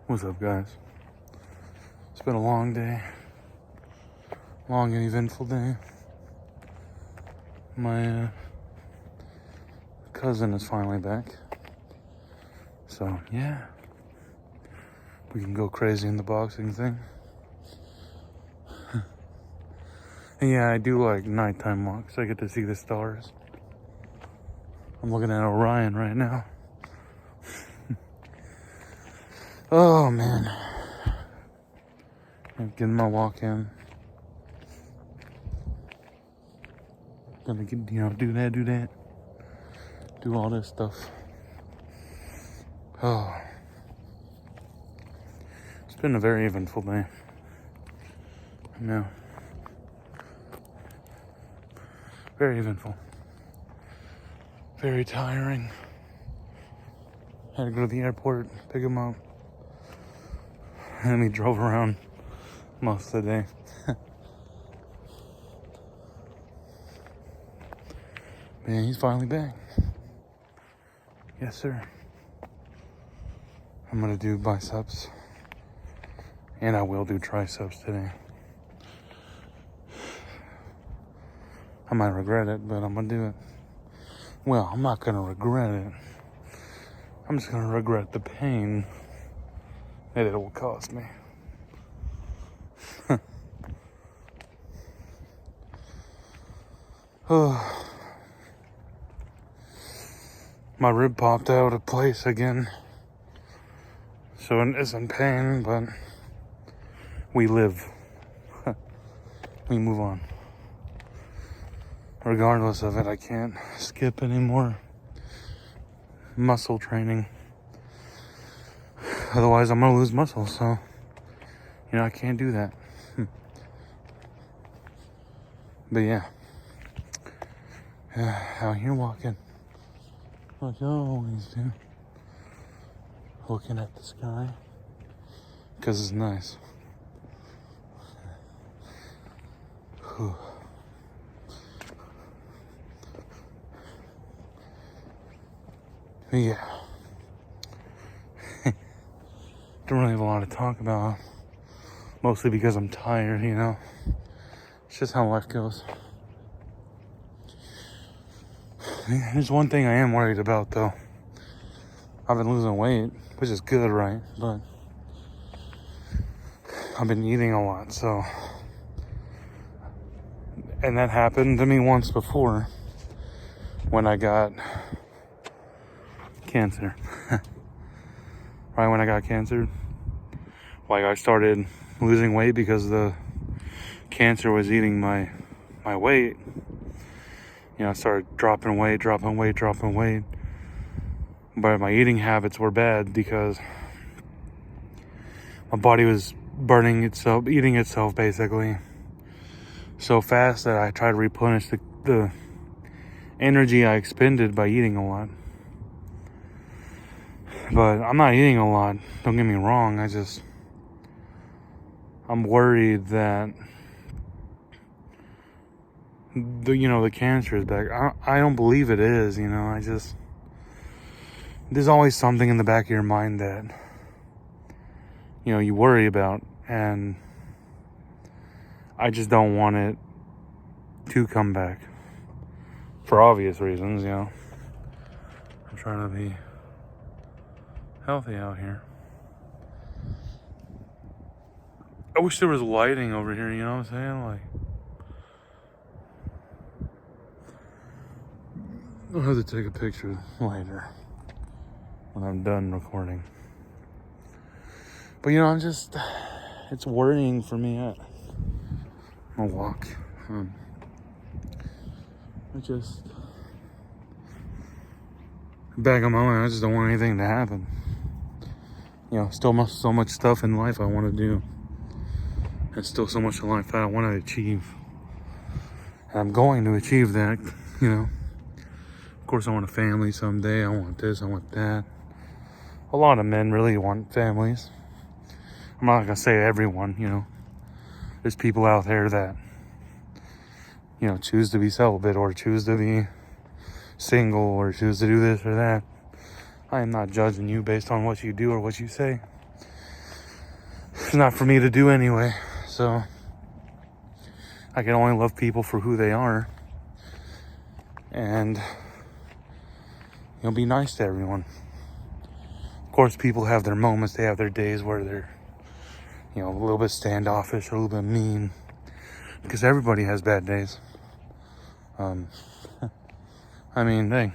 What's up, guys? It's been a long day. Long and eventful day. My cousin is finally back. So, yeah. We can go crazy in the boxing thing. And yeah, I do like nighttime walks. I get to see the stars. I'm looking at Orion right now. Oh, man. I'm getting my walk in. Gonna get, do that. Do all this stuff. Oh. It's been a very eventful day. I know. Very eventful. Very tiring. Had to go to the airport, pick him up. And then we drove around most of the day. Man, he's finally back. Yes, sir. I'm gonna do biceps. And I will do triceps today. I might regret it, but I'm gonna do it. Well, I'm not gonna regret it. I'm just gonna regret the pain that it will cause me. Oh. My rib popped out of place again. So it isn't pain, but we live. We move on. Regardless of it, I can't skip any more muscle training. Otherwise, I'm gonna lose muscle, so, I can't do that. But yeah. Out here walking. Like I always do. Looking at the sky. Because it's nice. Whew. Yeah. Don't really have a lot to talk about. Mostly because I'm tired, It's just how life goes. There's one thing I am worried about, though. I've been losing weight, which is good, right? But I've been eating a lot, so. And that happened to me once before when I got cancer. Right when I got cancer. Like, I started losing weight because the cancer was eating my weight. I started dropping weight. But my eating habits were bad because my body was eating itself basically so fast that I tried to replenish the energy I expended by eating a lot. But I'm not eating a lot, don't get me wrong. I'm worried that the cancer is back. I don't believe it is, there's always something in the back of your mind that, you worry about, and I just don't want it to come back for obvious reasons, I'm trying to be healthy out here. I wish there was lighting over here, you know what I'm saying? Like, I'll have to take a picture later when I'm done recording. But it's worrying for me. I'm gonna walk. Back on my mind, I just don't want anything to happen. Still so much stuff in life I want to do. There's still so much in life that I want to achieve. And I'm going to achieve that, Of course, I want a family someday. I want this, I want that. A lot of men really want families. I'm not going to say everyone, There's people out there that, choose to be celibate or choose to be single or choose to do this or that. I am not judging you based on what you do or what you say. it's not for me to do anyway. So I can only love people for who they are. And, be nice to everyone. Of course, people have their moments. They have their days where they're, a little bit standoffish, or a little bit mean. Because everybody has bad days. Hey, I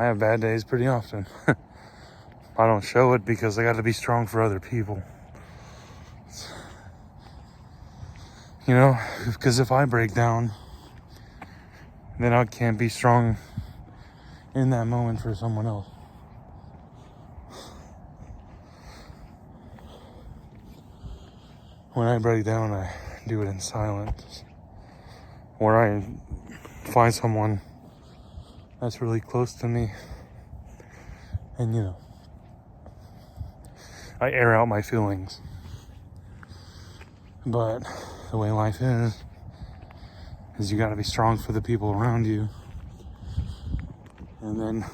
have bad days pretty often. I don't show it because I got to be strong for other people. Because if I break down, then I can't be strong in that moment for someone else. When I break down, I do it in silence. Or I find someone that's really close to me. And, I air out my feelings. But the way life is you gotta be strong for the people around you. And then,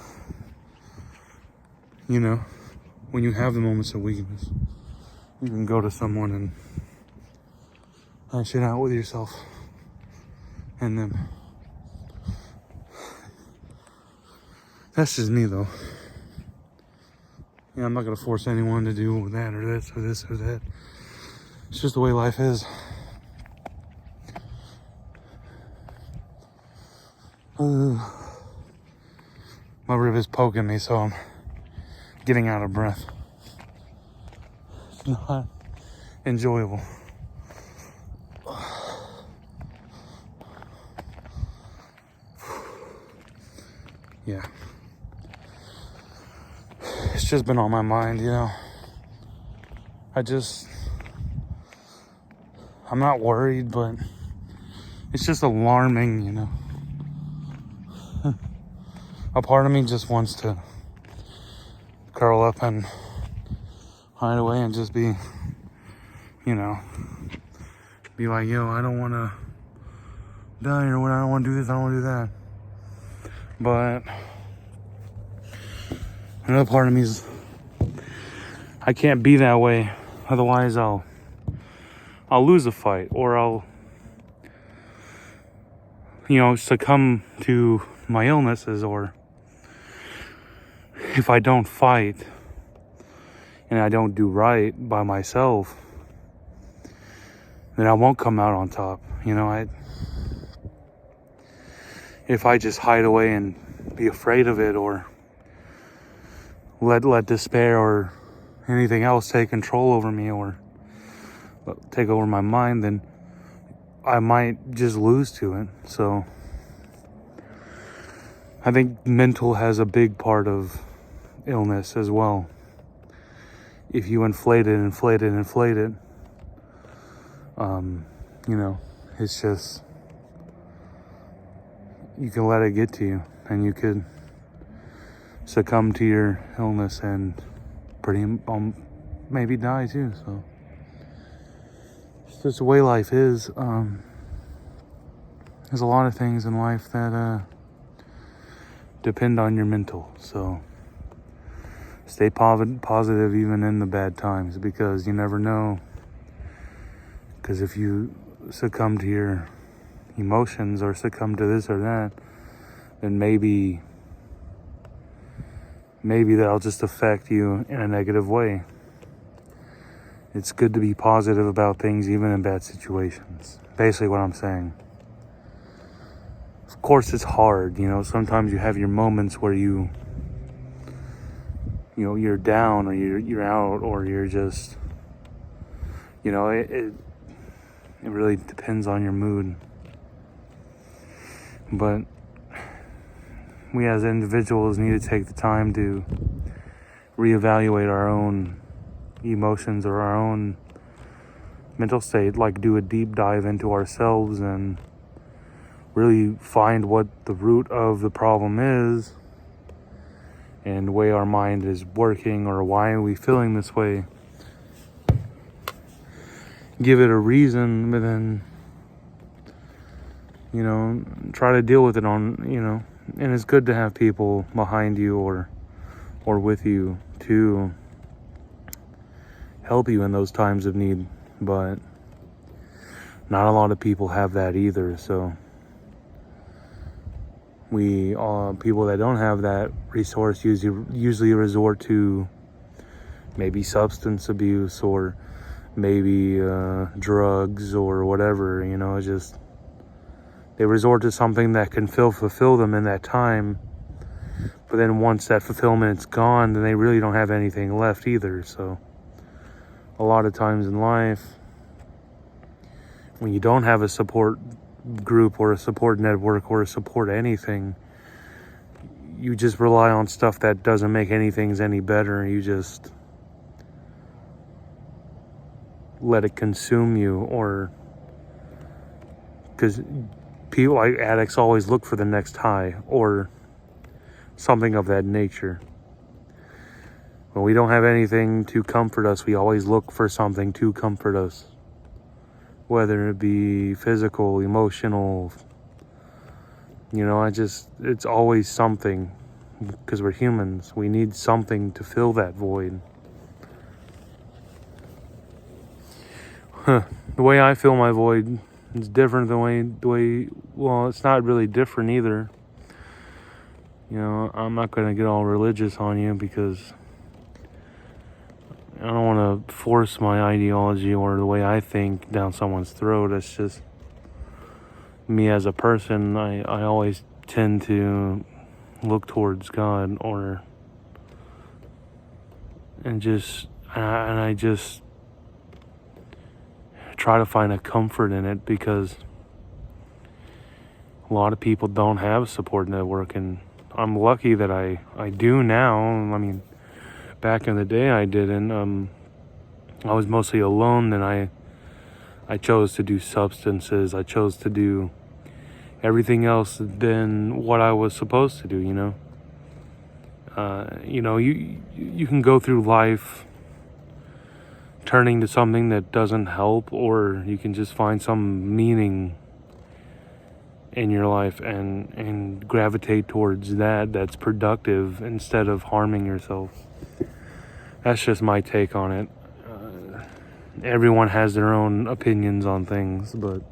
when you have the moments of weakness, you can go to someone and hash it out with yourself and them. That's just me, though. I'm not gonna force anyone to do that or this or this or that. It's just the way life is. My rib is poking me, so I'm getting out of breath. It's not enjoyable. Yeah. It's just been on my mind, I'm not worried, but it's just alarming, A part of me just wants to curl up and hide away and just be, be like, I don't want to die, or I don't want to do this, I don't want to do that. But another part of me is, I can't be that way. Otherwise, I'll lose a fight, or I'll, succumb to my illnesses, or if I don't fight and I don't do right by myself, then I won't come out on top. If I just hide away and be afraid of it, or let despair or anything else take control over me, or take over my mind, then I might just lose to it. So I think mental has a big part of illness as well. If you inflate it, it's just, you can let it get to you, and you could succumb to your illness and maybe die too. So it's just the way life is. There's a lot of things in life that depend on your mental. So stay positive even in the bad times, because you never know. Because if you succumb to your emotions, or succumb to this or that, then maybe that'll just affect you in a negative way. It's good to be positive about things, even in bad situations. Basically what I'm saying. Of course, it's hard. Sometimes you have your moments where you're down, or you're out, or you're just, it really depends on your mood. But we as individuals need to take the time to reevaluate our own emotions or our own mental state, like do a deep dive into ourselves and really find what the root of the problem is, and the way our mind is working, or why are we feeling this way. Give it a reason, but then, try to deal with it on, and it's good to have people behind you or with you to help you in those times of need, but not a lot of people have that either. So people that don't have that resource usually resort to maybe substance abuse or maybe drugs or whatever, just they resort to something that can fulfill them in that time. But then once that fulfillment's gone, then they really don't have anything left either. So a lot of times in life, when you don't have a support group or a support network or a support anything, you just rely on stuff that doesn't make anything any better. You just let it consume you, or because people like addicts always look for the next high or something of that nature. When we don't have anything to comfort us, we always look for something to comfort us, whether it be physical, emotional, it's always something, because we're humans. We need something to fill that void. The way I fill my void is different well, it's not really different either. I'm not going to get all religious on you because I don't want to force my ideology or the way I think down someone's throat. It's just me as a person. I always tend to look towards God, and I just try to find a comfort in it, because a lot of people don't have a support network, and I'm lucky that I do now. I mean, back in the day I didn't. I was mostly alone, and I chose to do substances. I chose to do everything else than what I was supposed to do, you can go through life turning to something that doesn't help, or you can just find some meaning in your life and gravitate towards that's productive instead of harming yourself. That's just my take on it. Everyone has their own opinions on things, but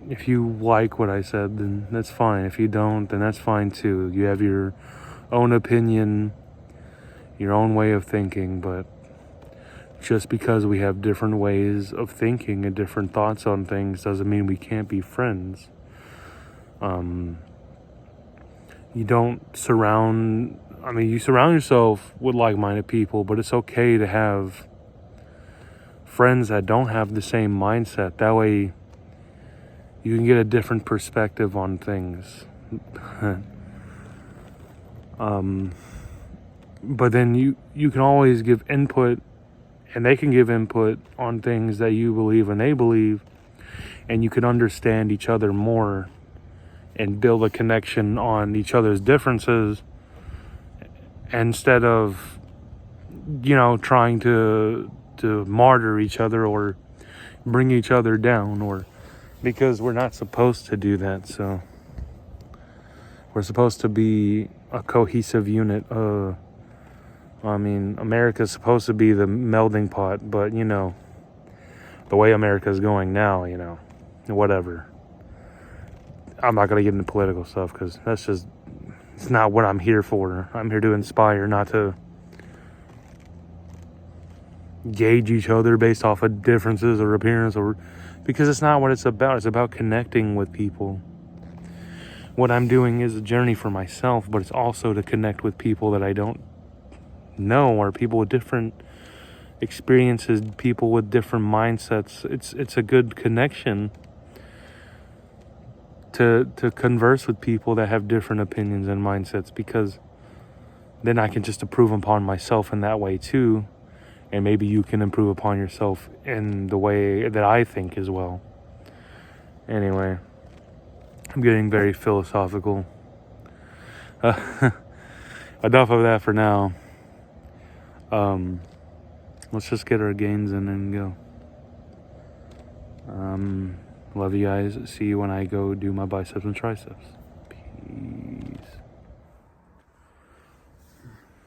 if you like what I said, then that's fine. If you don't, then that's fine too. You have your own opinion, your own way of thinking, but just because we have different ways of thinking and different thoughts on things doesn't mean we can't be friends. You surround yourself with like-minded people, but it's okay to have friends that don't have the same mindset. That way you can get a different perspective on things. But then you can always give input, and they can give input on things that you believe and they believe, and you can understand each other more and build a connection on each other's differences, instead of trying to martyr each other or bring each other down, because we're not supposed to do that. So we're supposed to be a cohesive unit. America's supposed to be the melding pot, but the way America's going now, whatever. I'm not going to get into political stuff, because it's not what I'm here for. I'm here to inspire, not to gauge each other based off of differences or appearance, because it's not what it's about. It's about connecting with people. What I'm doing is a journey for myself, but it's also to connect with people that I don't know, or people with different experiences, people with different mindsets. It's a good connection to converse with people that have different opinions and mindsets, because then I can just improve upon myself in that way too, and maybe you can improve upon yourself in the way that I think as well. Anyway, I'm getting very philosophical. Enough of that for now. Let's just get our gains in and go. Love you guys. See you when I go do my biceps and triceps. Peace.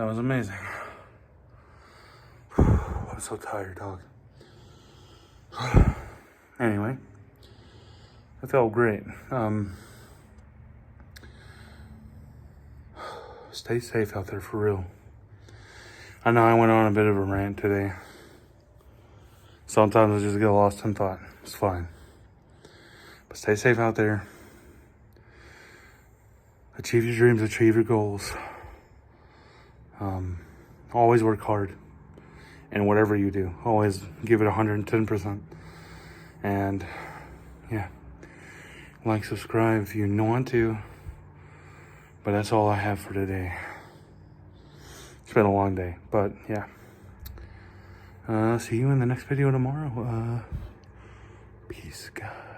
That was amazing. I'm so tired, dog. Anyway, it felt great. Stay safe out there for real. I know I went on a bit of a rant today. Sometimes I just get lost in thought. It's fine. But stay safe out there. Achieve your dreams, achieve your goals. Always work hard. And whatever you do, always give it 110%. And yeah, like, subscribe if you want to. But that's all I have for today. It's been a long day, but yeah. See you in the next video tomorrow. Peace, guys.